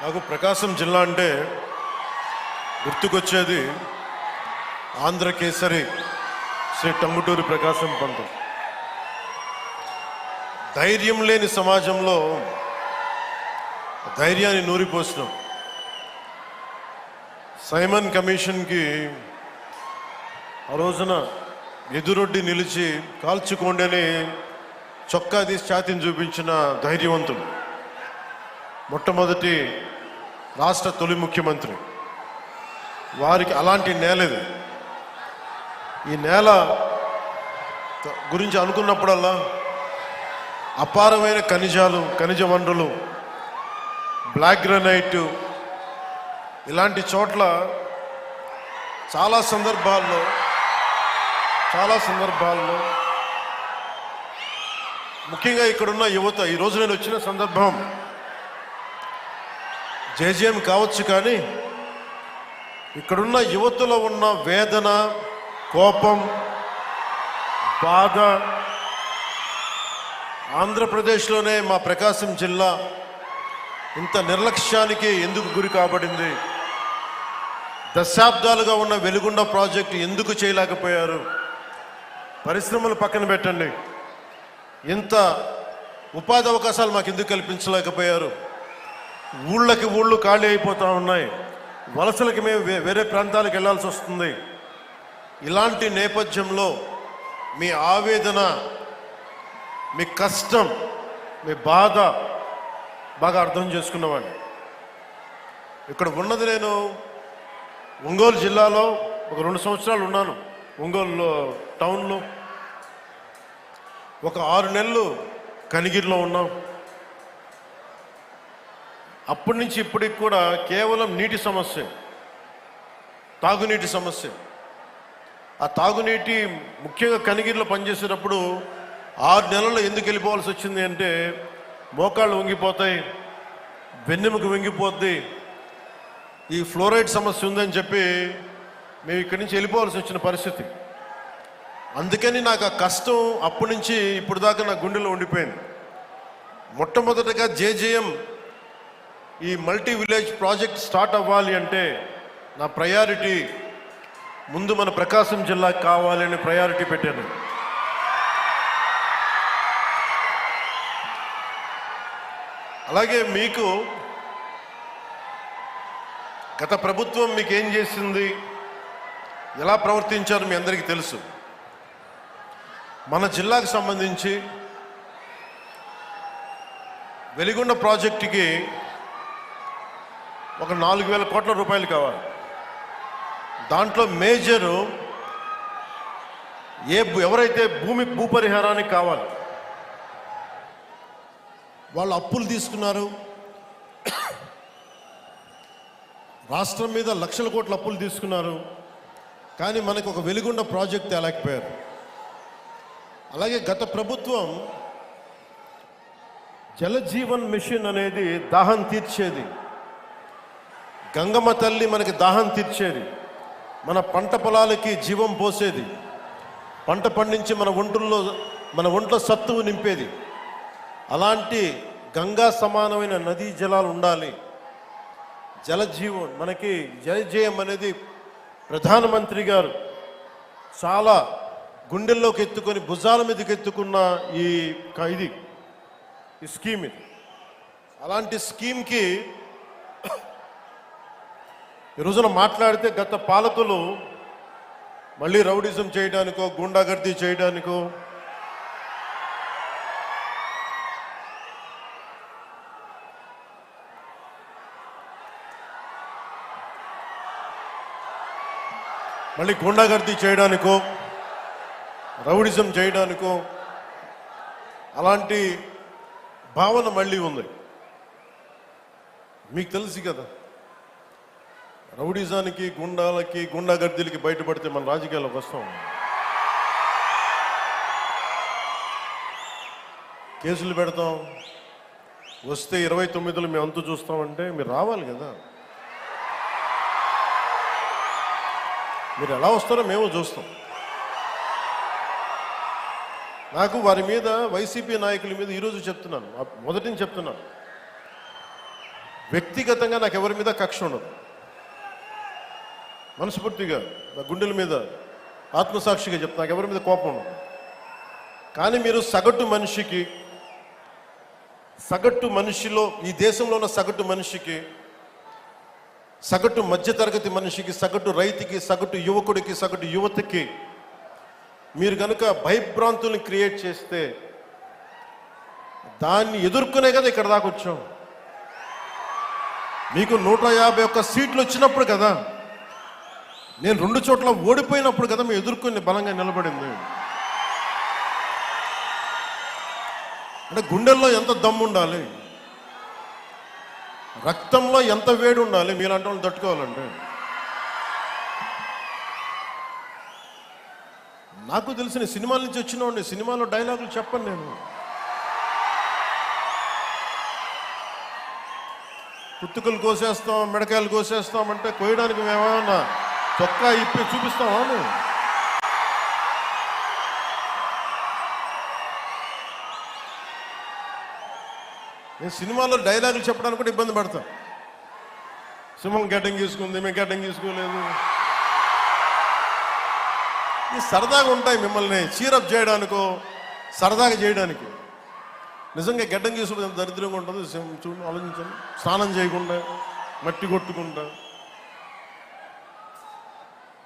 నాకు ప్రకాశం జిల్లా అంటే గుర్తుకొచ్చేది ఆంధ్రకేసరి శ్రీ టంగుటూరి ప్రకాశం పంతులు. ధైర్యం లేని సమాజంలో ధైర్యాన్ని నూరిపోసిన సైమన్ కమిషన్కి ఆ రోజున ఎదురొడ్డి నిలిచి కాల్చుకోండి అని చొక్కా తీసి ఛాతీని చూపించిన ధైర్యవంతులు. మొట్టమొదటి రాష్ట్ర తొలి ముఖ్యమంత్రి. వారికి అలాంటి నేల ఇది. ఈ నేల గురించి అనుకున్నప్పుడల్లా అపారమైన ఖనిజాలు, ఖనిజ వనరులు, బ్లాక్ గ్రానైట్, ఇలాంటి చోట్ల చాలా సందర్భాల్లో ముఖ్యంగా ఇక్కడున్న యువత, ఈరోజు నేను వచ్చిన సందర్భం జేజేఎం కావచ్చు, కానీ ఇక్కడున్న యువతలో ఉన్న వేదన, కోపం, బాధ, ఆంధ్రప్రదేశ్లోనే మా ప్రకాశం జిల్లా ఇంత నిర్లక్ష్యానికి ఎందుకు గురి కాబడింది, దశాబ్దాలుగా ఉన్న వెలుగొండ ప్రాజెక్టు ఎందుకు చేయలేకపోయారు, పరిశ్రమలు పక్కన పెట్టండి, ఇంత ఉపాధి అవకాశాలు మాకు ఎందుకు కల్పించలేకపోయారు, ఊళ్ళు ఖాళీ అయిపోతూ ఉన్నాయి, వలసలకి మేము వేరే ప్రాంతాలకు వెళ్ళాల్సి వస్తుంది. ఇలాంటి నేపథ్యంలో మీ ఆవేదన, మీ కష్టం, మీ బాధ బాగా అర్థం చేసుకున్నవాడిని. ఇక్కడ ఉన్నది నేను ఒంగోలు జిల్లాలో ఒక 2 సంవత్సరాలు ఉన్నాను. ఒంగోలు టౌన్లో ఒక 6 నెలలు కనిగిరిలో ఉన్నాం. అప్పటి నుంచి ఇప్పటికి కూడా కేవలం నీటి సమస్య, తాగునీటి సమస్య. ఆ తాగునీటి ముఖ్యంగా కనిగిరిలో పనిచేసేటప్పుడు 6 నెలల్లో ఎందుకు వెళ్ళిపోవాల్సి వచ్చింది అంటే, మోకాళ్ళు వంగిపోతాయి, వెన్నెముక వంగిపోద్ది, ఈ ఫ్లోరైడ్ సమస్య ఉందని చెప్పి మేము ఇక్కడి నుంచి వెళ్ళిపోవాల్సి వచ్చిన పరిస్థితి. అందుకని నాకు ఆ కష్టం అప్పటి నుంచి ఇప్పుడు దాకా నా గుండెలో ఉండిపోయింది. మొట్టమొదటిగా జేజేఎం ఈ మల్టీ విలేజ్ ప్రాజెక్ట్ స్టార్ట్ అవ్వాలి అంటే నా ప్రయారిటీ ముందు మన ప్రకాశం జిల్లాకి కావాలి అని ప్రయారిటీ పెట్టాను. అలాగే మీకు గత ప్రభుత్వం మీకు ఏం చేసింది, ఎలా ప్రవర్తించారు మీ అందరికీ తెలుసు. మన జిల్లాకు సంబంధించి వెలిగొండ ప్రాజెక్టుకి ఒక 4,000 కోట్ల రూపాయలు కావాలి. దాంట్లో మేజరు ఎవరైతే భూపరిహారానికి కావాలి, వాళ్ళు అప్పులు తీసుకున్నారు. రాష్ట్రం మీద లక్షల కోట్ల అప్పులు తీసుకున్నారు, కానీ మనకు ఒక వెలిగొండ ప్రాజెక్ట్ తేలేకపోయారు. అలాగే గత ప్రభుత్వం జలజీవన్ మిషన్ అనేది దాహం తీర్చేది, గంగమ్మ తల్లి మనకి దాహం తీర్చేది, మన పంట పొలాలకి జీవం పోసేది, పంట పండించి మన ఒంట్లో సత్తువు నింపేది. అలాంటి గంగా సమానమైన నదీ జలాలు ఉండాలి. జలజీవన్ మనకి జలజేయం అనేది ప్రధానమంత్రి గారు చాలా గుండెల్లోకి ఎత్తుకొని, భుజాల మీదకి ఎత్తుకున్న ఈ స్కీమ్ ఇది. అలాంటి స్కీమ్కి ఈ రోజున మాట్లాడితే గత పాలకులు మళ్ళీ రౌడిజం చేయడానికో, గుండాగర్దీ చేయడానికో, రౌడిజం చేయడానికో అలాంటి భావన మళ్ళీ ఉంది. మీకు తెలుసు కదా, రౌడిజానికి, గుండాగర్దీలకి బయటపడితే మన రాజకీయాలకు వస్తాం, కేసులు పెడతాం, వస్తే 29లో మేము అంతు చూస్తామంటే మీరు రావాలి కదా. మీరు ఎలా వస్తారో మేము చూస్తాం. నాకు వారి మీద, వైసీపీ నాయకుల మీద ఈరోజు చెప్తున్నాను, మొదటి నుంచి చెప్తున్నాను, వ్యక్తిగతంగా నాకు ఎవరి మీద కక్ష ఉండదు. మనస్ఫూర్తిగా నా గుండెల మీద ఆత్మసాక్షిగా చెప్తా, నాకు ఎవరి మీద కోపం ఉండదు. కానీ మీరు సగటు మనిషిలో, ఈ దేశంలో ఉన్న సగటు మనిషికి, సగటు మధ్యతరగతి మనిషికి, సగటు రైతుకి, సగటు యువకుడికి, సగటు యువతకి మీరు కనుక భయభ్రాంతుల్ని క్రియేట్ చేస్తే దాన్ని ఎదుర్కొనే కదా ఇక్కడ దాకా వచ్చాం. మీకు 151 సీట్లు వచ్చినప్పుడు కదా, నేను 2 చోట్ల ఓడిపోయినప్పుడు కదా మేము ఎదుర్కొని బలంగా నిలబడింది. అంటే గుండెల్లో ఎంత దమ్ము ఉండాలి, రక్తంలో ఎంత వేడి ఉండాలి మీలాంటి వాళ్ళు తట్టుకోవాలంటే. నాకు తెలిసిన సినిమాల నుంచి వచ్చినవాడిని, సినిమాలో డైలాగులు చెప్పను నేను. పుత్తుకలు కోసేస్తాం, మిడకాయలు కోసేస్తాం అంటే కోయడానికి మేమేమన్నా చొక్కా ఇప్పి చూపిస్తామా? నేను సినిమాలో డైలాగులు చెప్పడానికి కూడా ఇబ్బంది పడతాను. సింహం గడ్డంగి తీసుకుంది, మేము గడ్డంగి తీసుకోలేదు. ఇది సరదాగా ఉంటాయి, మిమ్మల్ని చీరప్ చేయడానికో సరదాగా చేయడానికి. నిజంగా గడ్డం తీసుకుంటే ఎంత దరిద్రంగా ఉంటుంది చూడండి, ఆలోచించండి. స్నానం చేయకుండా, మట్టి కొట్టుకుంటా.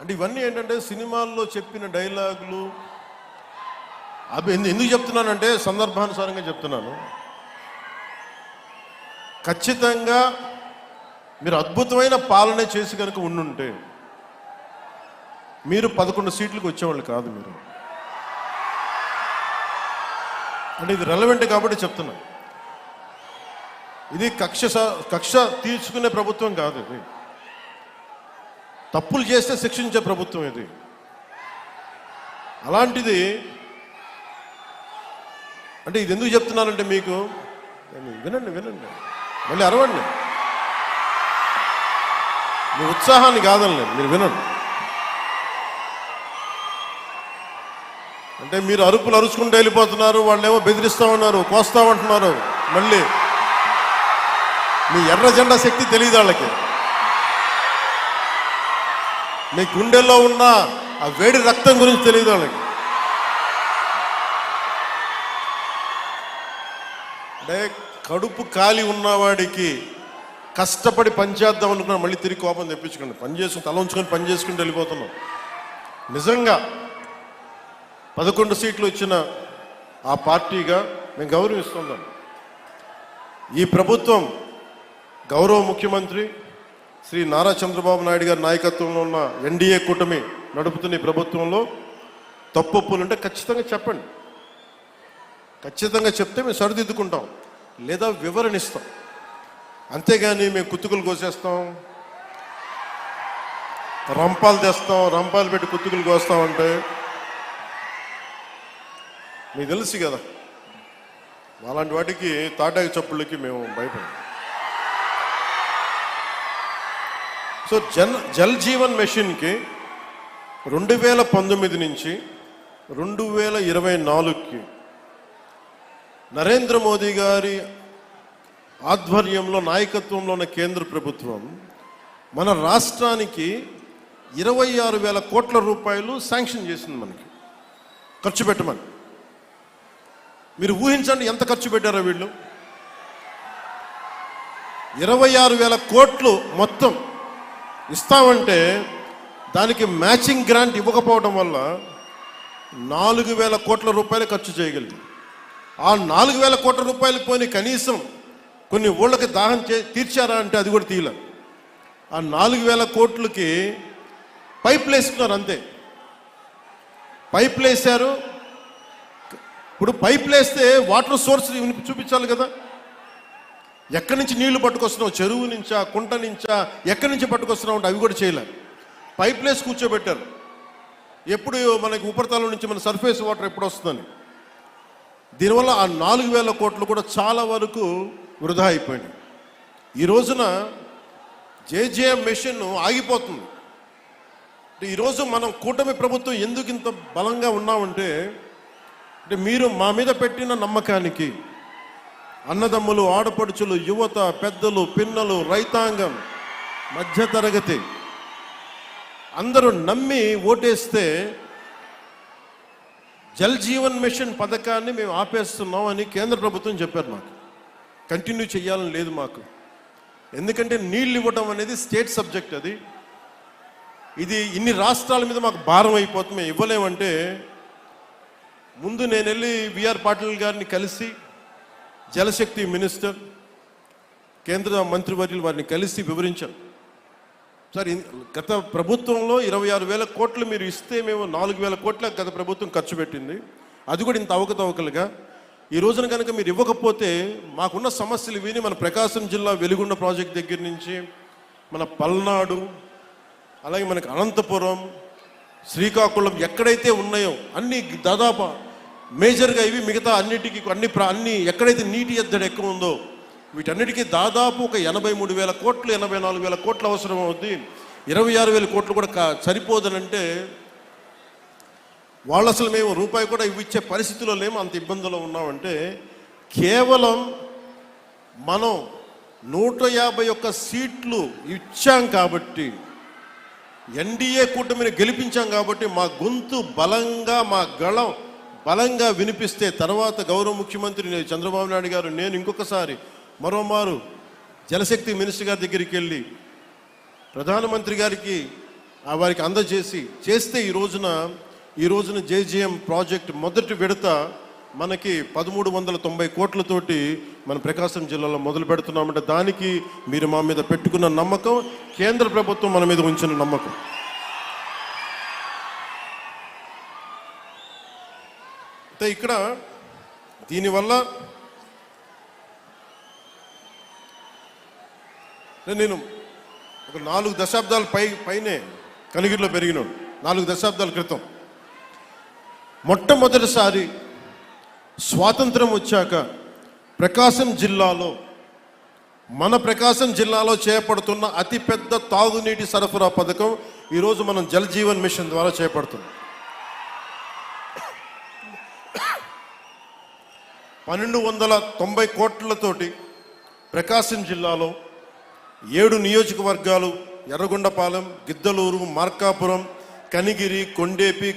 అంటే ఇవన్నీ ఏంటంటే సినిమాల్లో చెప్పిన డైలాగులు. అవి ఎందుకు చెప్తున్నానంటే సందర్భానుసారంగా చెప్తున్నాను. ఖచ్చితంగా మీరు అద్భుతమైన పాలన చేసి కనుక ఉండుంటే మీరు 11 సీట్లకు వచ్చేవాళ్ళు కాదు. మీరు అంటే ఇది రెలవెంట్ కాబట్టి చెప్తున్నా. ఇది కక్ష తీర్చుకునే ప్రభుత్వం కాదు. ఇది తప్పులు చేస్తే శిక్షించే ప్రభుత్వం ఇది. అలాంటిది అంటే ఇది ఎందుకు చెప్తున్నానంటే మీకు వినండి, మళ్ళీ అరవండి. మీ ఉత్సాహాన్ని కాదనలేదు, మీరు వినండి. అంటే మీరు అరుపులు అరుచుకుంటూ వెళ్ళిపోతున్నారు, వాళ్ళేమో బెదిరిస్తా ఉన్నారు, కోస్తామంటున్నారు. మళ్ళీ మీ ఎర్ర జెండా శక్తి తెలియదు వాళ్ళకి. మీ గుండెల్లో ఉన్న ఆ వేడి రక్తం గురించి తెలియదు వాళ్ళకి. అంటే కడుపు కాలి ఉన్నవాడికి కష్టపడి పనిచేద్దాం అనుకున్నా మళ్ళీ తిరిగి కోపం తెప్పించుకోండి. పని చేసుకుని తల ఉంచుకొని పని చేసుకుంటూ వెళ్ళిపోతున్నాం. నిజంగా 11 సీట్లు ఇచ్చిన ఆ పార్టీగా మేము గౌరవిస్తున్నాం. ఈ ప్రభుత్వం గౌరవ ముఖ్యమంత్రి శ్రీ నారా చంద్రబాబు నాయుడు గారి నాయకత్వంలో ఉన్న ఎన్డీఏ కూటమి నడుపుతున్న ఈ ప్రభుత్వంలో తప్పులుంటే ఖచ్చితంగా చెప్పండి. ఖచ్చితంగా చెప్తే మేము సరిదిద్దుకుంటాం, లేదా వివరణ ఇస్తాం. అంతేగాని మేము కుత్తుకులు కోసేస్తాం, రంపాలు తెస్తాం, రంపాలు పెట్టి కుత్తుకులు కోస్తామంటే మీకు తెలుసు కదా, అలాంటి వాటికి తాటాకి చప్పుళ్ళకి మేము భయపడం. సో జల్ జీవన్ మిషన్కి 2019 నుంచి 2024కి నరేంద్ర మోదీ గారి ఆధ్వర్యంలో నాయకత్వంలో ఉన్న కేంద్ర ప్రభుత్వం మన రాష్ట్రానికి 26,000 కోట్ల రూపాయలు శాంక్షన్ చేసింది, మనకి ఖర్చు పెట్టమని. మీరు ఊహించండి ఎంత ఖర్చు పెట్టారో వీళ్ళు. 26,000 కోట్లు మొత్తం ఇస్తామంటే దానికి మ్యాచింగ్ గ్రాంట్ ఇవ్వకపోవడం వల్ల 4,000 కోట్ల రూపాయలు ఖర్చు చేయగలిగింది. ఆ 4,000 కోట్ల రూపాయలు పోయి కనీసం కొన్ని ఊళ్ళకి దాహం తీర్చారా అంటే అది కూడా తీయలే. ఆ 4,000 కోట్లకి పైపులు వేసుకున్నారు, అంతే. పైపులు వేశారు. ఇప్పుడు పైపులు వేస్తే వాటర్ సోర్స్ చూపించాలి కదా. ఎక్కడి నుంచి నీళ్లు పట్టుకొస్తున్నావు, చెరువు నుంచా, కుంట నుంచా, ఎక్కడి నుంచి పట్టుకొస్తున్నావు అంటే అవి కూడా చేయలే. పైపులు వేసి కూర్చోబెట్టారు. ఎప్పుడు మనకి ఉపరితలం నుంచి మన సర్ఫేస్ వాటర్ ఎప్పుడు వస్తుందని. దీనివల్ల ఆ 4,000 కోట్లు కూడా చాలా వరకు వృధా అయిపోయింది. ఈ రోజున జేజేఎం మిషన్ ఆగిపోతుంది. ఈరోజు మనం కూటమి ప్రభుత్వం ఎందుకు ఇంత బలంగా ఉన్నామంటే, అంటే మీరు మా మీద పెట్టిన నమ్మకానికి, అన్నదమ్ములు, ఆడపడుచులు, యువత, పెద్దలు, పిన్నలు, రైతాంగం, మధ్యతరగతి అందరూ నమ్మి ఓటేస్తే జల్ జీవన్ మిషన్ పథకాన్ని మేము ఆపేస్తున్నాం అని కేంద్ర ప్రభుత్వం చెప్పారు. మాకు కంటిన్యూ చేయాలని లేదు మాకు. ఎందుకంటే నీళ్ళు ఇవ్వడం అనేది స్టేట్ సబ్జెక్ట్. ఇది ఇన్ని రాష్ట్రాల మీద మాకు భారం అయిపోతుంది, మేము ఇవ్వలేమంటే ముందు నేను వెళ్ళి విఆర్ పాటిల్ గారిని కలిసి, జలశక్తి మినిస్టర్, కేంద్ర మంత్రివర్యులు వారిని కలిసి వివరించాను. సార్, గత ప్రభుత్వంలో 26,000 కోట్లు మీరు ఇస్తే మేము 4,000 కోట్ల గత ప్రభుత్వం ఖర్చు పెట్టింది. అది కూడా ఇంత అవకతవకలుగా. ఈ రోజున కనుక మీరు ఇవ్వకపోతే మాకున్న సమస్యలు విని మన ప్రకాశం జిల్లా వెలుగొండ ప్రాజెక్ట్ దగ్గర నుంచి మన పల్నాడు, అలాగే మనకి అనంతపురం, శ్రీకాకుళం ఎక్కడైతే ఉన్నాయో అన్ని దాదాపు మేజర్గా ఇవి, మిగతా అన్నిటికీ అన్ని ఎక్కడైతే నీటి ఎద్దడి ఎక్కువ ఉందో వీటన్నిటికీ దాదాపు ఒక 83,000 కోట్లు, 84,000 కోట్లు అవసరం అవుద్ది. 26,000 కోట్లు కూడా సరిపోదనంటే వాళ్ళు అసలు మేము రూపాయి కూడా ఇవ్విచ్చే పరిస్థితిలో లేము, అంత ఇబ్బందులో ఉన్నామంటే కేవలం మనం 151 సీట్లు ఇచ్చాం కాబట్టి, ఎన్డీఏ కూటమిని గెలిపించాం కాబట్టి మా గొంతు బలంగా, మా గళం బలంగా వినిపిస్తే తర్వాత గౌరవ ముఖ్యమంత్రి చంద్రబాబు నాయుడు గారు, నేను ఇంకొకసారి మరోమారు జలశక్తి మినిస్టర్ గారి దగ్గరికి వెళ్ళి ప్రధానమంత్రి గారికి వారికి చేస్తే ఈ రోజున జేజీఎం ప్రాజెక్ట్ మొదటి విడత మనకి 1,390 కోట్లతోటి మన ప్రకాశం జిల్లాలో మొదలు పెడుతున్నామంటే దానికి మీరు మా మీద పెట్టుకున్న నమ్మకం, కేంద్ర ప్రభుత్వం మన మీద ఉంచిన నమ్మకం. అయితే ఇక్కడ దీనివల్ల నేను ఒక 4 దశాబ్దాల పైనే కనిగిరిలో పెరిగినాడు. 4 దశాబ్దాల క్రితం మొట్టమొదటిసారి స్వాతంత్రం వచ్చాక మన ప్రకాశం జిల్లాలో చేపడుతున్న అతిపెద్ద తాగునీటి సరఫరా పథకం ఈరోజు మనం జల్ జీవన్ మిషన్ ద్వారా చేపడుతున్నాం. 1,290 కోట్లతోటి ప్రకాశం జిల్లాలో 7 నియోజకవర్గాలు, ఎర్రగొండపాలెం, గిద్దలూరు, మార్కాపురం, కనిగిరి, కొండేపి,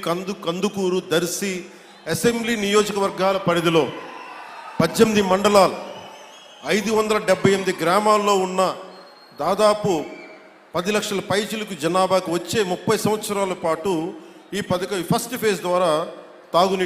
కందుకూరు, దర్శి అసెంబ్లీ నియోజకవర్గాల పరిధిలో 18 మండలాలు, 578 గ్రామాల్లో ఉన్న దాదాపు 10 లక్షల పైచిలకు జనాభాకు వచ్చే 30 సంవత్సరాల పాటు ఈ పథకం ఫస్ట్ ఫేజ్ ద్వారా తాగునీటి